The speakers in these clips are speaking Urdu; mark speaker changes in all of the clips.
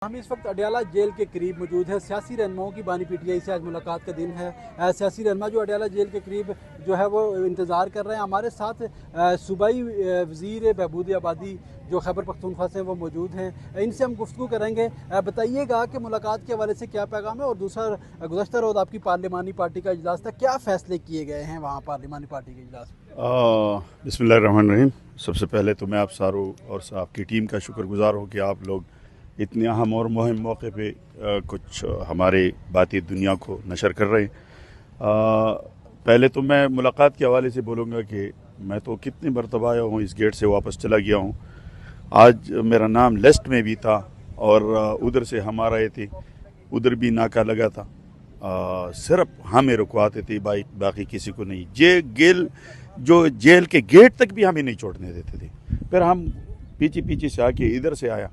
Speaker 1: ہم اس وقت اڈیالہ جیل کے قریب موجود ہے۔ سیاسی رہنماؤں کی بانی پی ٹی آئی سے آج ملاقات کا دن ہے۔ سیاسی رہنما جو اڈیالہ جیل کے قریب جو ہے وہ انتظار کر رہے ہیں۔ ہمارے ساتھ صوبائی وزیر بہبود آبادی جو خیبر پختونخوا سے وہ موجود ہیں، ان سے ہم گفتگو کریں گے۔ بتائیے گا کہ ملاقات کے حوالے سے کیا پیغام ہے، اور دوسرا گزشتہ روز آپ کی پارلیمانی پارٹی کا اجلاس تھا، کیا فیصلے کیے گئے ہیں وہاں پارلیمانی پارٹی کے اجلاس میں؟
Speaker 2: بسم اللہ الرحمن الرحیم۔ سب سے پہلے تو میں آپ ساروں اور آپ کی ٹیم کا شکر گزار ہوں کہ آپ لوگ اتنے اہم اور مہم موقع پہ کچھ ہمارے باتی دنیا کو نشر کر رہے ہیں۔ پہلے تو میں ملاقات کے حوالے سے بولوں گا کہ میں تو کتنی مرتبہ آیا ہوں، اس گیٹ سے واپس چلا گیا ہوں۔ آج میرا نام لسٹ میں بھی تھا اور ادھر سے ہم آ رہے تھے، ادھر بھی ناکہ لگا تھا، صرف ہمیں رکواتے تھے، باقی کسی کو نہیں۔ جیل کے گیٹ تک بھی ہمیں نہیں چھوڑنے دیتے تھے۔ پھر ہم پیچھے سے آ کے ادھر سے آیا،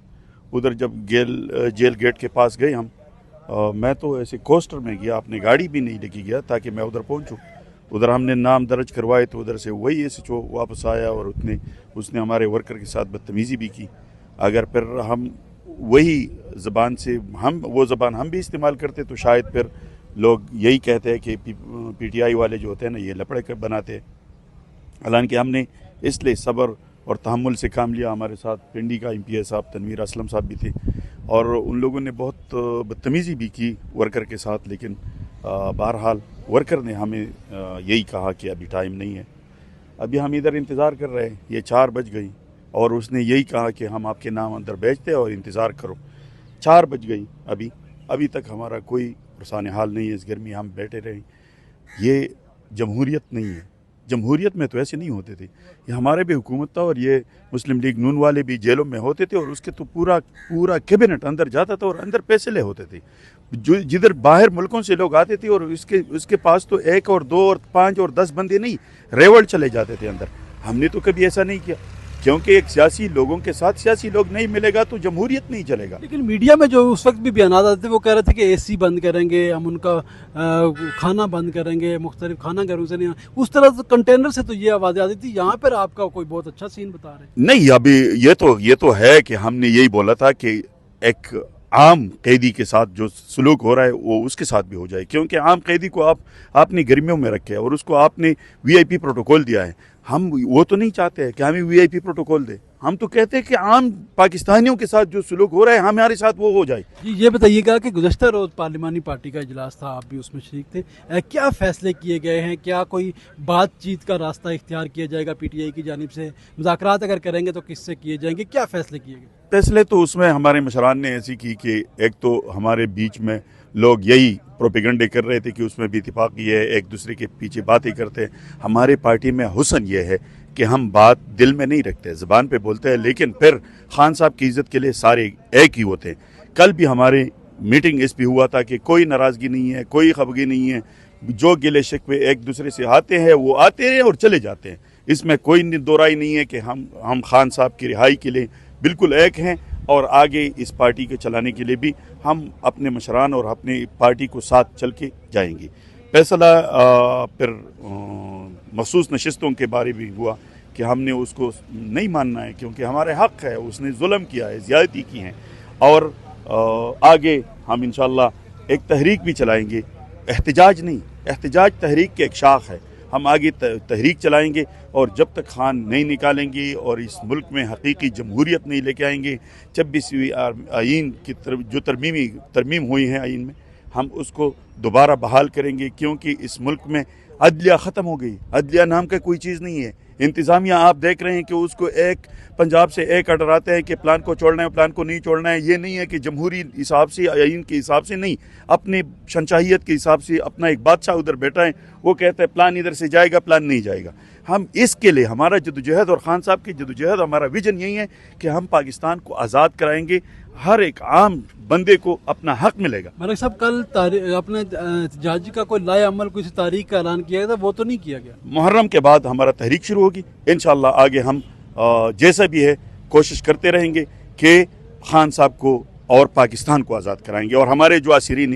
Speaker 2: ادھر جب جیل گیٹ کے پاس گئے میں تو ایسے کوسٹر میں گیا، اپنی گاڑی بھی نہیں لے کے گیا تاکہ میں ادھر پہنچوں۔ ادھر ہم نے نام درج کروائے تو ادھر سے وہی ایسے جو واپس آیا اور اس نے ہمارے ورکر کے ساتھ بدتمیزی بھی کی۔ اگر پھر ہم وہی زبان سے وہ زبان ہم بھی استعمال کرتے تو شاید پھر لوگ یہی کہتے ہیں کہ پی ٹی آئی والے جو ہوتے ہیں نا، یہ لپڑے بناتے ہیں۔ حالانکہ ہم نے اس لیے صبر اور تحمل سے کام لیا۔ ہمارے ساتھ پنڈی کا ایم پی اے صاحب تنویر اسلم صاحب بھی تھے، اور ان لوگوں نے بہت بدتمیزی بھی کی ورکر کے ساتھ، لیکن بہرحال ورکر نے ہمیں یہی کہا کہ ابھی ٹائم نہیں ہے، ابھی ہم ادھر انتظار کر رہے ہیں، یہ 4 بج گئی، اور اس نے یہی کہا کہ ہم آپ کے نام اندر بھیجتے اور انتظار کرو۔ 4 بج گئی، ابھی تک ہمارا کوئی پرسان حال نہیں ہے، اس گرمی ہم بیٹھے رہیں۔ یہ جمہوریت نہیں ہے۔ جمہوریت میں تو ایسے نہیں ہوتے تھے، یہ ہمارے بھی حکومت تھا، اور یہ مسلم لیگ نون والے بھی جیلوں میں ہوتے تھے، اور اس کے تو پورا کیبنٹ اندر جاتا تھا، اور اندر پیسے لے ہوتے تھے۔ جدھر باہر ملکوں سے لوگ آتے تھے، اور اس کے پاس تو 1 اور 2 اور 5 اور 10 بندے نہیں، ریوڑ چلے جاتے تھے اندر۔ ہم نے تو کبھی ایسا نہیں کیا، کیونکہ ایک سیاسی لوگوں کے ساتھ سیاسی لوگ نہیں ملے گا تو جمہوریت نہیں چلے گا۔
Speaker 1: لیکن میڈیا میں جو اس وقت بھی بیانات آتے تھے، وہ کہہ رہے تھے کہ اے سی بند کریں گے، ہم ان کا کھانا بند کریں گے، مختلف کھانا گھروں سے نہیں، اس طرح سے کنٹینر سے تو یہ آوازیں آتی تھی۔ یہاں پر آپ کا کوئی بہت اچھا سین بتا رہے ہیں۔
Speaker 2: نہیں، ابھی یہ تو ہے کہ ہم نے یہی بولا تھا کہ ایک عام قیدی کے ساتھ جو سلوک ہو رہا ہے وہ اس کے ساتھ بھی ہو جائے، کیونکہ عام قیدی کو آپ نے گرمیوں میں رکھے اور اس کو آپ نے وی آئی پی پروٹوکول دیا ہے۔ ہم وہ تو نہیں چاہتے ہیں کہ ہمیں وی آئی پی پروٹوکول دے، ہم تو کہتے ہیں کہ عام پاکستانیوں کے ساتھ جو سلوک ہو رہا ہے ہمارے ساتھ وہ ہو جائے۔
Speaker 1: جی، یہ بتائیے گا کہ گزشتہ روز پارلیمانی پارٹی کا اجلاس تھا، آپ بھی اس میں شریک تھے، کیا فیصلے کیے گئے ہیں؟ کیا کوئی بات چیت کا راستہ اختیار کیا جائے گا پی ٹی آئی کی جانب سے؟ مذاکرات اگر کریں گے تو کس سے کیے جائیں گے؟ کیا فیصلے کیے گئے؟
Speaker 2: فیصلے تو اس میں ہمارے مشران نے ایسی کی کہ ایک تو ہمارے بیچ میں لوگ یہی پروپیگنڈے کر رہے تھے کہ اس میں بھی اتفاق یہ ہے، ایک دوسرے کے پیچھے باتیں کرتے ہیں۔ ہمارے پارٹی میں حسن یہ ہے کہ ہم بات دل میں نہیں رکھتے، زبان پہ بولتے ہیں، لیکن پھر خان صاحب کی عزت کے لیے سارے ایک ہی ہوتے ہیں۔ کل بھی ہماری میٹنگ اس پہ ہوا تھا کہ کوئی ناراضگی نہیں ہے، کوئی خفگی نہیں ہے، جو گلے شکوے ایک دوسرے سے آتے ہیں وہ آتے ہیں اور چلے جاتے ہیں۔ اس میں کوئی دو رائے نہیں ہے کہ ہم خان صاحب کی رہائی کے لیے بالکل ایک ہیں، اور آگے اس پارٹی کے چلانے کے لیے بھی ہم اپنے مشران اور اپنی پارٹی کو ساتھ چل کے جائیں گے۔ فیصلہ پھر مخصوص نشستوں کے بارے بھی ہوا کہ ہم نے اس کو نہیں ماننا ہے، کیونکہ ہمارے حق ہے، اس نے ظلم کیا ہے، زیادتی کی ہیں، اور آگے ہم انشاءاللہ ایک تحریک بھی چلائیں گے۔ احتجاج نہیں، احتجاج تحریک کے ایک شاخ ہے، ہم آگے تحریک چلائیں گے، اور جب تک خان نہیں نکالیں گے اور اس ملک میں حقیقی جمہوریت نہیں لے کے آئیں گے، 26ویں آئین کی جو ترمیم ہوئی ہیں آئین میں، ہم اس کو دوبارہ بحال کریں گے، کیونکہ اس ملک میں عدلیہ ختم ہو گئی، عدلیہ نام کا کوئی چیز نہیں ہے۔ انتظامیہ آپ دیکھ رہے ہیں کہ اس کو ایک پنجاب سے ایک آرڈر آتے ہیں کہ پلان کو چھوڑنا ہے، پلان کو نہیں چھوڑنا ہے۔ یہ نہیں ہے کہ جمہوری حساب سے، آئین کے حساب سے نہیں، اپنے شنشاہیت کے حساب سے اپنا ایک بادشاہ ادھر بیٹھا ہے، وہ کہتا ہے پلان ادھر سے جائے گا، پلان نہیں جائے گا۔ ہم اس کے لیے ہمارا جدوجہد اور خان صاحب کی جدوجہد، ہمارا ویژن یہی ہے کہ ہم پاکستان کو آزاد کرائیں گے، ہر ایک عام بندے کو اپنا حق ملے گا۔
Speaker 1: ملک صاحب، کل اپنے احتجاج کا کوئی لائے عمل، کوئی تاریخ کا اعلان کیا گیا تھا، وہ تو نہیں کیا گیا۔
Speaker 2: محرم کے بعد ہمارا تحریک شروع ہوگی، انشاءاللہ آگے ہم جیسا بھی ہے کوشش کرتے رہیں گے کہ خان صاحب کو اور پاکستان کو آزاد کرائیں گے، اور ہمارے جو اسیرین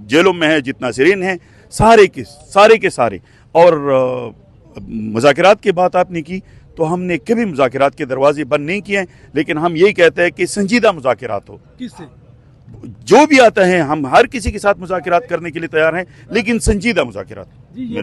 Speaker 2: جیلوں میں ہیں، جتنا اسیرین ہیں، سارے کے سارے۔ اور مذاکرات کی بات آپ نے کی، تو ہم نے کبھی مذاکرات کے دروازے بند نہیں کیے ہیں، لیکن ہم یہی کہتے ہیں کہ سنجیدہ مذاکرات ہو۔
Speaker 1: کس سے؟
Speaker 2: جو بھی آتا ہے ہم ہر کسی کے ساتھ مذاکرات کرنے کے لیے تیار ہیں، لیکن سنجیدہ مذاکرات.
Speaker 1: جی یہ